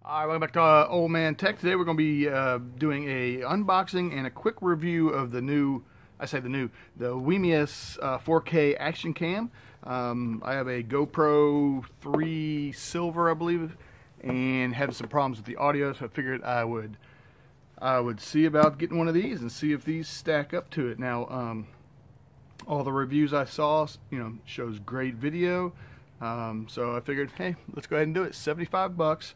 Alright, welcome back to Old Man Tech. Today we're going to be doing a unboxing and a quick review of the Wimius 4K Action Cam. I have a GoPro 3 Silver, I believe, and had some problems with the audio, so I figured I would see about getting one of these and see if these stack up to it. Now, all the reviews I saw, shows great video, so I figured, hey, let's go ahead and do it. 75 bucks.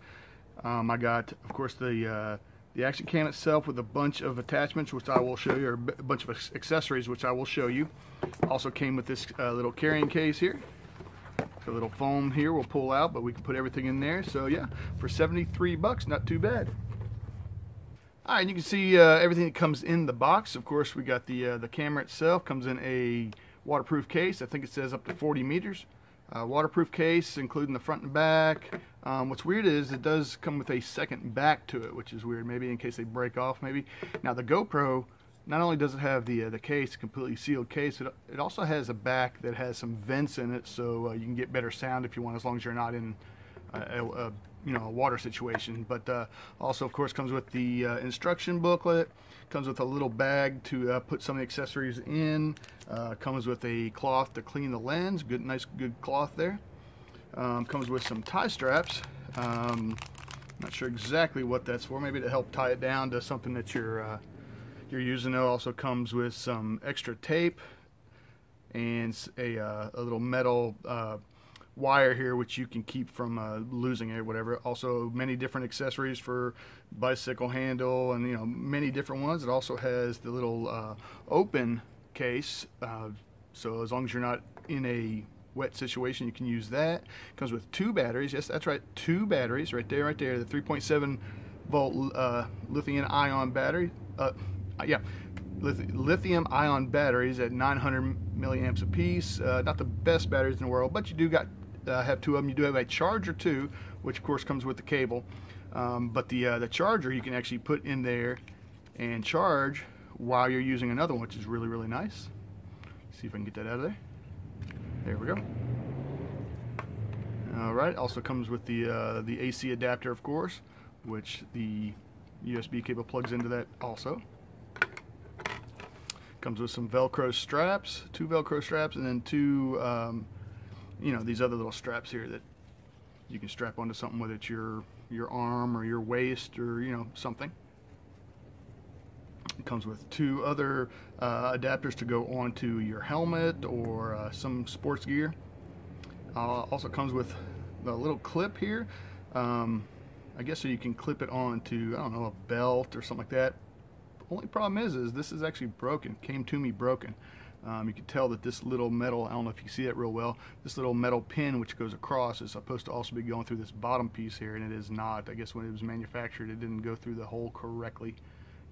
I got, of course, the Action Cam itself with a bunch of attachments, which I will show you, or a bunch of accessories, which I will show you. Also came with this little carrying case here. A little foam here will pull out, but we can put everything in there. So yeah, for 73 bucks, not too bad. All right, you can see everything that comes in the box. Of course, we got the camera itself. Comes in a waterproof case. I think it says up to 40 meters. Waterproof case, including the front and back. What's weird is it does come with a second back to it, which is weird. Maybe in case they break off. Maybe. Now the GoPro, not only does it have the case, completely sealed case, it also has a back that has some vents in it, so you can get better sound if you want, as long as you're not in a water situation. But also, of course, comes with the instruction booklet. Comes with a little bag to put some of the accessories in. Comes with a cloth to clean the lens. Nice good cloth there. Comes with some tie straps. Not sure exactly what that's for. Maybe to help tie it down to something that you're using. It also comes with some extra tape and a little metal wire here, which you can keep from losing it or whatever. Also many different accessories for bicycle handle, and many different ones. It also has the little open case, so as long as you're not in a wet situation, you can use that. Comes with 2 batteries. Yes, that's right, 2 batteries right there. The 3.7 volt lithium ion battery. Lithium ion batteries at 900 milliamps a piece. Not the best batteries in the world, but you do have 2 of them. You do have a charger too, which of course comes with the cable. But the charger you can actually put in there and charge while you're using another one, which is really, really nice. See if I can get that out of there. There we go. All right. Also comes with the AC adapter, of course, which the USB cable plugs into that also. Comes with some Velcro straps, 2 Velcro straps, and then 2, these other little straps here that you can strap onto something, whether it's your arm or your waist or something. It comes with 2 other adapters to go onto your helmet or some sports gear. Also comes with a little clip here. I guess so you can clip it onto, I don't know, a belt or something like that. Only problem is this is actually broken. Came to me broken. You can tell that this little metal, I don't know if you see that real well, this little metal pin which goes across is supposed to also be going through this bottom piece here, and it is not. I guess when it was manufactured, it didn't go through the hole correctly.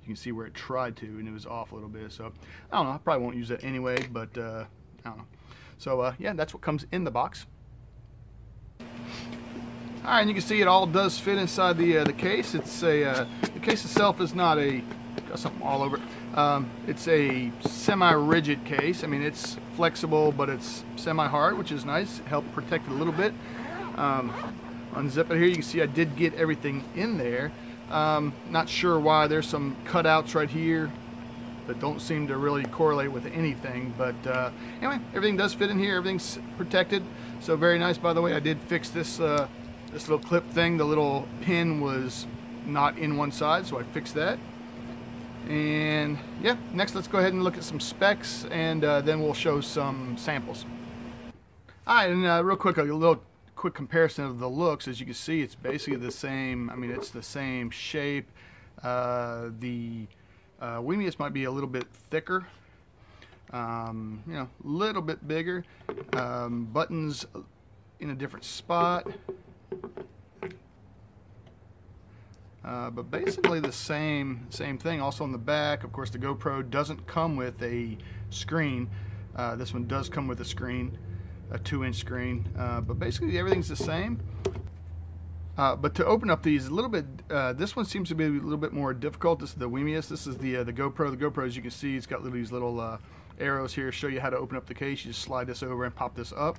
You can see where it tried to, and it was off a little bit. So I don't know, I probably won't use that anyway, but I don't know. So yeah, that's what comes in the box. All right, and you can see it all does fit inside the case. It's the case itself is not got something all over it. It's a semi-rigid case. I mean, it's flexible, but it's semi-hard, which is nice. Help protect it a little bit. Unzip it here. You can see I did get everything in there. Not sure why. There's some cutouts right here that don't seem to really correlate with anything, but anyway, everything does fit in here. Everything's protected, so very nice. By the way, I did fix this this little clip thing. The little pin was not in one side, so I fixed that. And yeah, next let's go ahead and look at some specs, and then we'll show some samples. All right, and real quick, a little quick comparison of the looks. As you can see, it's basically the same. I mean, it's the same shape. The Wimius might be a little bit thicker, a little bit bigger. Buttons in a different spot. But basically the same thing. Also on the back, of course, the GoPro doesn't come with a screen. This one does come with a screen, a 2-inch screen. But basically everything's the same. But to open up these a little bit, this one seems to be a little bit more difficult. This is the Wimius. This is the GoPro. The GoPro, as you can see, it's got these little arrows here. Show you how to open up the case. You just slide this over and pop this up,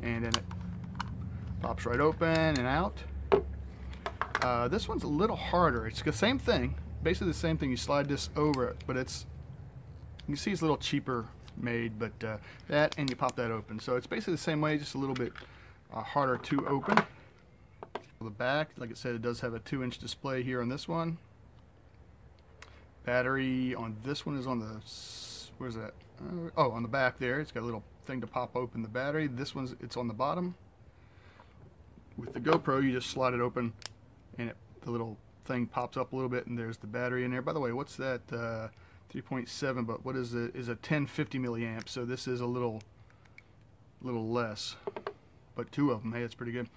and then it pops right open and out. This one's a little harder. It's the same thing, basically the same thing. You slide this over it, but it's, you can see it's a little cheaper made, but that, and you pop that open. So it's basically the same way, just a little bit harder to open. The back, like I said, it does have a 2-inch display here on this one. Battery on this one is on the, where's that? Oh, on the back there. It's got a little thing to pop open the battery. This one's, it's on the bottom. With the GoPro, you just slide it open, and the little thing pops up a little bit, and there's the battery in there. By the way, what's that? 3.7, but what is it? Is a 1050 milliamps. So this is a little less, but 2 of them. Hey, that's pretty good.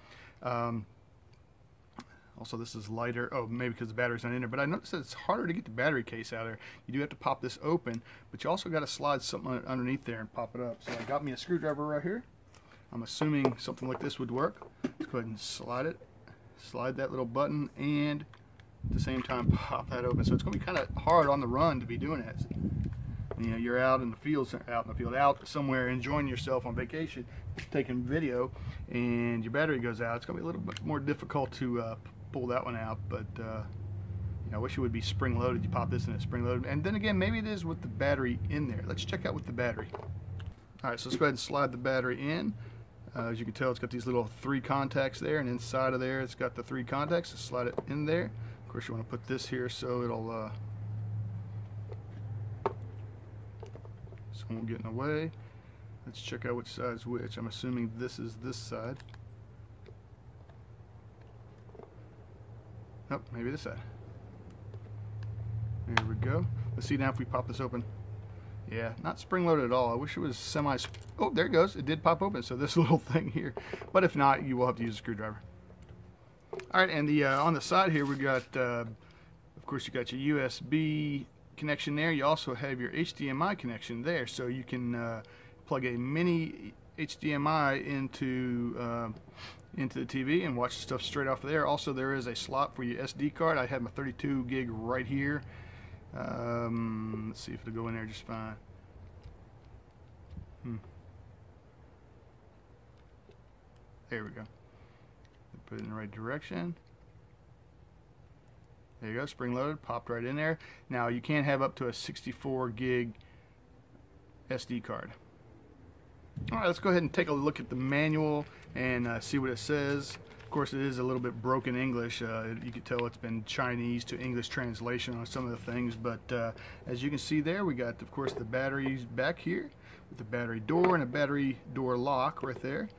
Also, this is lighter. Oh, maybe because the battery's not in there. But I noticed that it's harder to get the battery case out of there. You do have to pop this open, but you also got to slide something underneath there and pop it up. So I got me a screwdriver right here. I'm assuming something like this would work. Let's go ahead and slide it. Slide that little button, and at the same time pop that open. So it's going to be kind of hard on the run to be doing that. You know, you're out in the field, out somewhere enjoying yourself on vacation, taking video, and your battery goes out. It's going to be a little bit more difficult to pull that one out, but you know, I wish it would be spring loaded. You pop this in, it's spring loaded, and then again, maybe it is with the battery in there. Let's check out with the battery. All right, so let's go ahead and slide the battery in. As you can tell, it's got these little 3 contacts there, and inside of there, it's got the 3 contacts. So slide it in there. Of course, you want to put this here so it'll so it won't get in the way. Let's check out which side's which. I'm assuming this is this side. Oh, maybe this side. There we go. Let's see now if we pop this open. Yeah, not spring-loaded at all. I wish it was semi... Oh, there it goes. It did pop open, so this little thing here. But if not, you will have to use a screwdriver. All right, and the on the side here, we got, of course, you got your USB connection there. You also have your HDMI connection there, so you can plug a mini HDMI into the TV and watch stuff straight off of there. Also, there is a slot for your SD card. I have my 32 gig right here. Let's see if it'll go in there just fine. There we go. Put it in the right direction. There you go, spring loaded, popped right in there. Now you can have up to a 64 gig SD card. Alright, let's go ahead and take a look at the manual and see what it says. Of course, it is a little bit broken English. You can tell it's been Chinese to English translation on some of the things, but as you can see there, we got, of course, the batteries back here with the battery door and a battery door lock right there.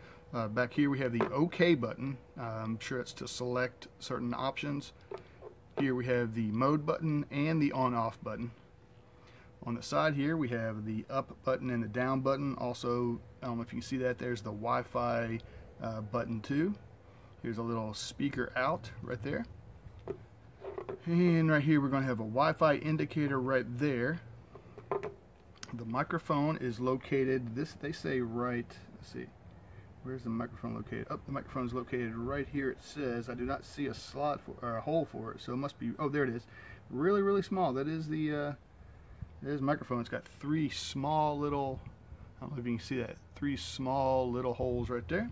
Back here we have the OK button. I'm sure it's to select certain options. Here we have the mode button and the on-off button. On the side here we have the up button and the down button. Also, I don't know if you can see that, there's the Wi-Fi button too. Here's a little speaker out right there. And right here we're going to have a Wi-Fi indicator right there. The microphone is located, this they say right, let's see. Where's the microphone located? Oh, the microphone is located right here. It says, I do not see a slot for, or a hole for it, so it must be, oh, there it is. Really, really small. That is the microphone. It's got 3 small little, I don't know if you can see that, 3 small little holes right there.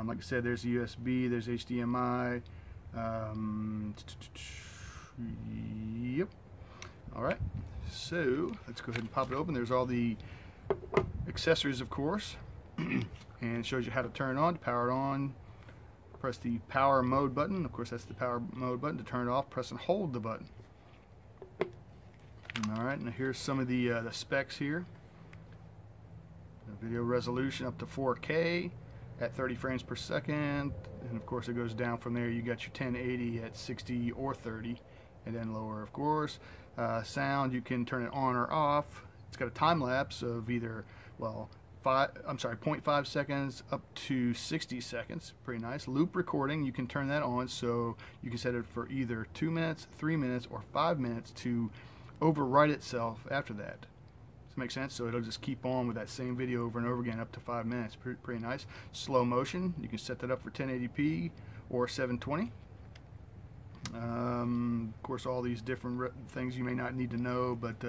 Like I said, there's USB, there's HDMI. Yep. All right. So let's go ahead and pop it open. There's all the accessories, of course. And it shows you how to turn it on. To power it on, press the power mode button. Of course, that's the power mode button. To turn it off, press and hold the button. Alright, now here's some of the specs here. The video resolution up to 4K at 30 frames per second. And of course, it goes down from there. You got your 1080 at 60 or 30, and then lower, of course. Sound, you can turn it on or off. It's got a time lapse of either, well, 0.5 seconds up to 60 seconds. Pretty nice. Loop recording, you can turn that on, so you can set it for either 2 minutes, 3 minutes, or 5 minutes to overwrite itself after that. Does that make sense? So it'll just keep on with that same video over and over again up to 5 minutes. Pretty nice. Slow motion, you can set that up for 1080p or 720. Of course, all these different things you may not need to know, but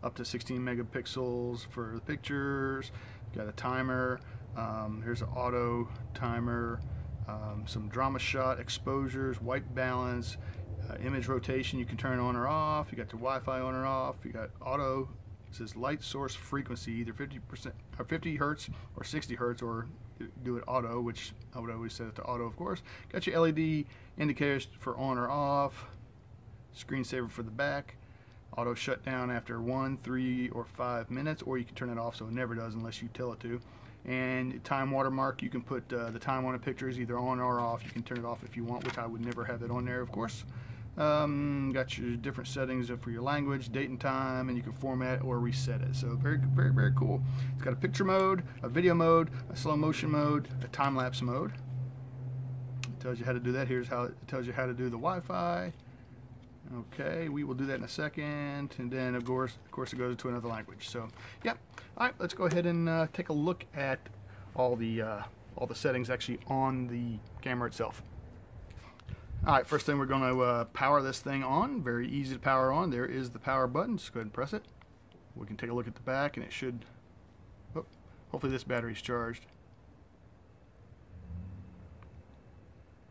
up to 16 megapixels for the pictures. Got a timer. Here's an auto timer. some drama shot, exposures, white balance, image rotation you can turn on or off. You got the Wi-Fi on or off. You got auto. It says light source frequency, either 50% or 50 hertz or 60 hertz, or do it auto, which I would always set it to auto, of course. Got your LED indicators for on or off. Screensaver for the back. Auto shutdown after 1, 3, or 5 minutes, or you can turn it off so it never does unless you tell it to. And time watermark, you can put the time on a picture is either on or off. You can turn it off if you want, which I would never have it on there, of course. Got your different settings for your language, date and time, and you can format or reset it. So very, very, very cool. It's got a picture mode, a video mode, a slow motion mode, a time-lapse mode. It tells you how to do that. Here's how it tells you how to do the Wi-Fi. Okay, we will do that in a second, and then of course it goes to another language. So, yeah. All right, let's go ahead and take a look at all the settings actually on the camera itself. All right, first thing we're going to power this thing on. Very easy to power on. There is the power button. Just go ahead and press it. We can take a look at the back, and it should. Oh, hopefully this battery's charged.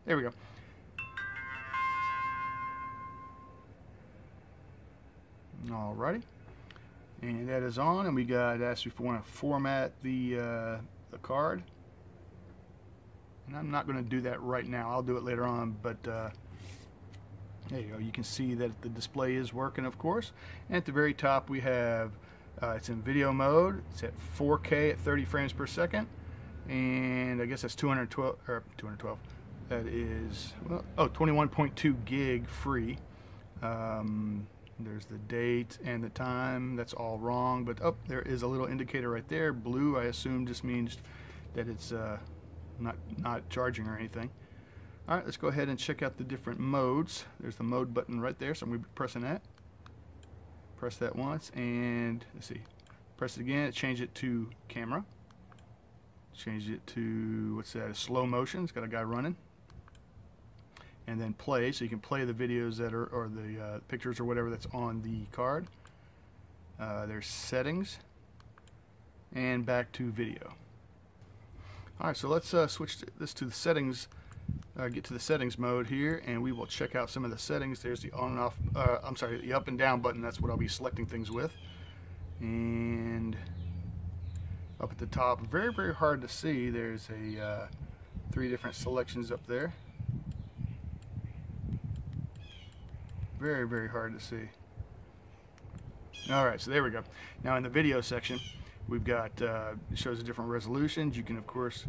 There we go. Alrighty, and that is on, and we got asked if we want to format the card, and I'm not going to do that right now. I'll do it later on, but there you go. You can see that the display is working, of course. And at the very top we have it's in video mode. It's at 4K at 30 frames per second, and I guess that's 212. That is, well, 21.2 gig free. There's the date and the time. That's all wrong, but oh, there is a little indicator right there. Blue, I assume, just means that it's not charging or anything. All right, let's go ahead and check out the different modes. There's the mode button right there, so I'm going to be pressing that. Press that once, and let's see. Press it again. Change it to camera. Change it to, what's that? Slow motion. It's got a guy running. And then play, so you can play the videos that are, or the pictures or whatever that's on the card. There's settings, and back to video. Alright, so let's switch this to the settings, get to the settings mode here, and we will check out some of the settings. There's the on and off, I'm sorry, the up and down button. That's what I'll be selecting things with. And up at the top, very, very hard to see, there's a 3 different selections up there. Very, very hard to see. Alright, so there we go. Now in the video section, we've got, it shows the different resolutions. You can, of course,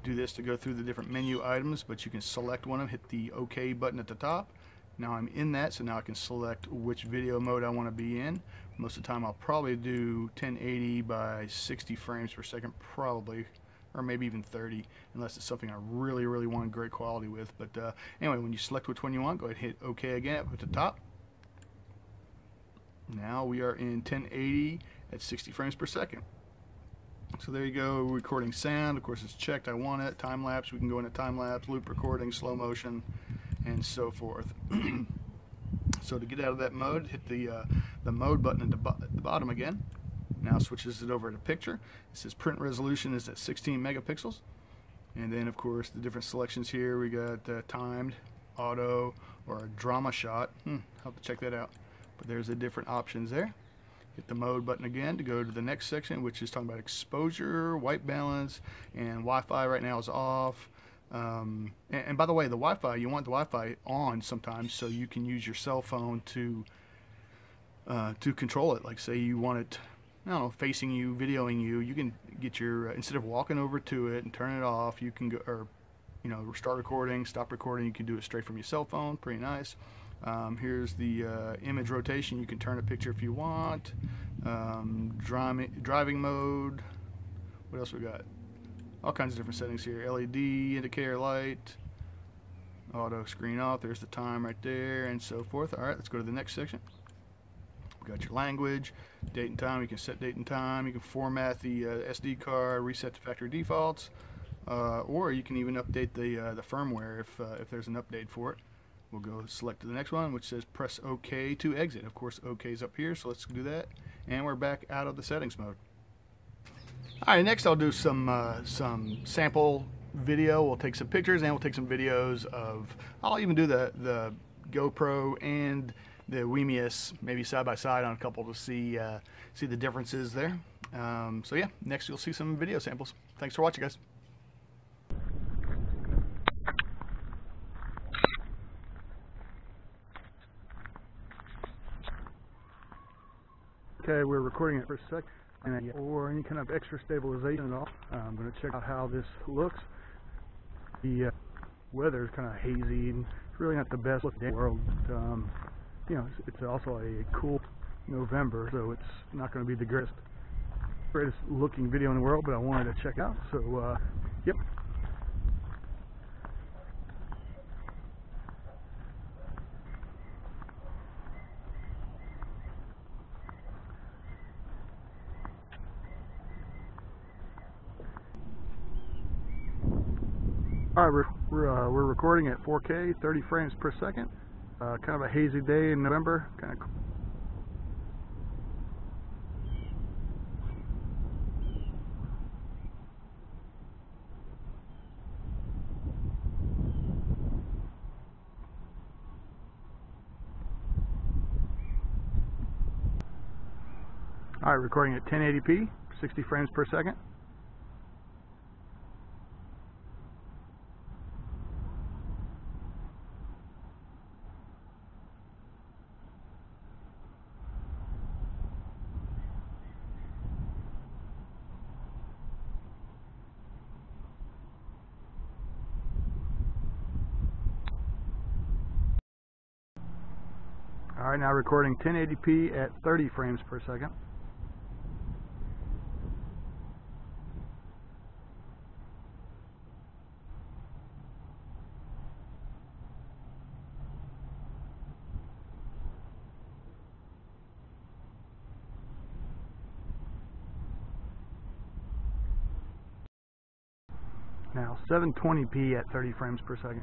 do this to go through the different menu items, but you can select one of them, hit the OK button at the top. Now I'm in that, so now I can select which video mode I want to be in. Most of the time I'll probably do 1080 by 60 frames per second, probably, or maybe even 30, unless it's something I really, really want great quality with. But anyway, when you select which one you want, go ahead and hit OK again up at the top. Now we are in 1080 at 60 frames per second. So there you go, recording sound. Of course it's checked, I want it. Time lapse, we can go into time lapse, loop recording, slow motion, and so forth. So to get out of that mode, hit the mode button at the bottom again. Now switches it over to picture. It says print resolution is at 16 megapixels. And then of course the different selections here, we got timed, auto, or a drama shot. I'll have to check that out. But there's the different options there. Hit the mode button again to go to the next section, which is talking about exposure, white balance, and Wi-Fi right now is off. And by the way, the Wi-Fi, you want the Wi-Fi on sometimes so you can use your cell phone to control it. Like say you want it, I don't know, facing you, videoing you, you can get your, instead of walking over to it and turn it off, you can go, or, you know, start recording, stop recording, you can do it straight from your cell phone. Pretty nice. Here's the image rotation. You can turn a picture if you want. Driving mode. What else we got? All kinds of different settings here. LED, indicator light, auto screen off. There's the time right there, and so forth. All right, let's go to the next section. We got your language, date and time. You can set date and time. You can format the SD card, reset to factory defaults, or you can even update the firmware if there's an update for it. We'll go select to the next one, which says press OK to exit. Of course, OK is up here, so let's do that. And we're back out of the settings mode. All right, next I'll do some sample video. We'll take some pictures and we'll take some videos of, I'll even do the GoPro and the Wemius maybe side by side on a couple to see the differences there. So yeah, next you'll see some video samples. Thanks for watching, guys. Okay, we're recording it for a sec, or any kind of extra stabilization at all. I'm going to check out how this looks. The weather is kind of hazy and it's really not the best looking day in the world. You know, it's also a cool November, so it's not going to be the greatest looking video in the world, but I wanted to check out. So, yep. All right, we're recording at 4K, 30 frames per second. Kind of a hazy day in November. Kind of. All right, recording at 1080p, 60 frames per second. All right, now recording 1080p at 30 frames per second. Now 720p at 30 frames per second.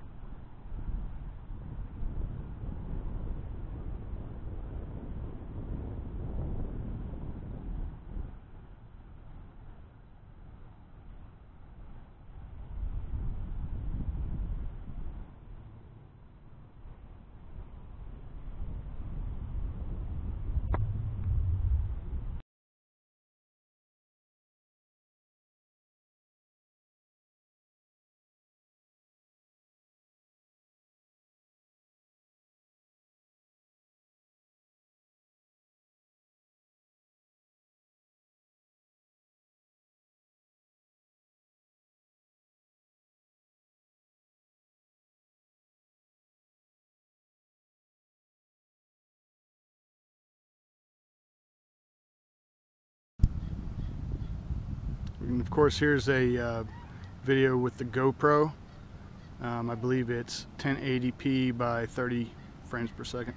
And of course, here's a video with the GoPro. I believe it's 1080p by 30 frames per second.